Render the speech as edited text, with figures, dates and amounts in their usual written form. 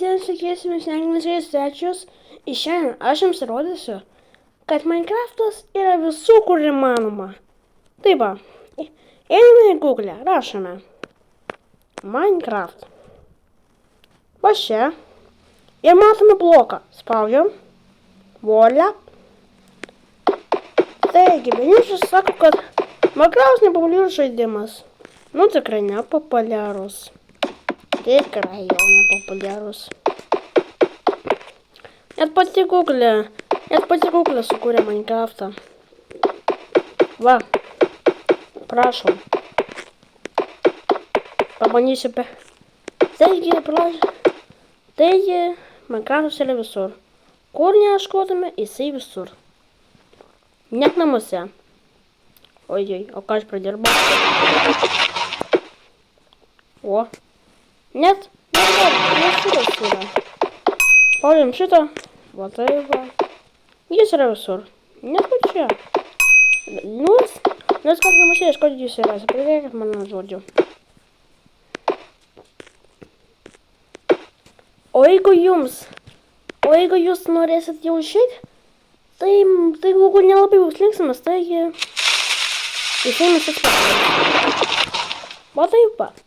visiems sveikėsime šnekėmės svečius. Ir šiandien aš jums įrodysiu, kad Minecraftas yra visų, kur įmanoma. Tai va, einame į Google, rašome Minecraft. Va čia. Ir matome bloką. Spaudžiam. Volia. Taigi, vienišas sako, kad Minecraft nepopuliarus žaidimas. Nu, tikrai nepopuliarus. Tikrai jau nepopuliarus. Net pati Google sukūrė Minecraftą. Va. Prašom. Pabandysiu Taigi, Minecraftas yra visur. Kur neieškotume, jisai visur. Net namuose. Ojoj, o ką aš pradirbau? O. Net nesuras yra. Paujam šitą. Va tai va. Jis yra visur. Net va čia. Nors kad namuose ieškoti jūs yra. Pridėkit mano žodžiu. O jeigu jūs norėsit jau išeiti, tai Google nelabai bus linksmas, taigi jisai mes atspės. Va taip pat.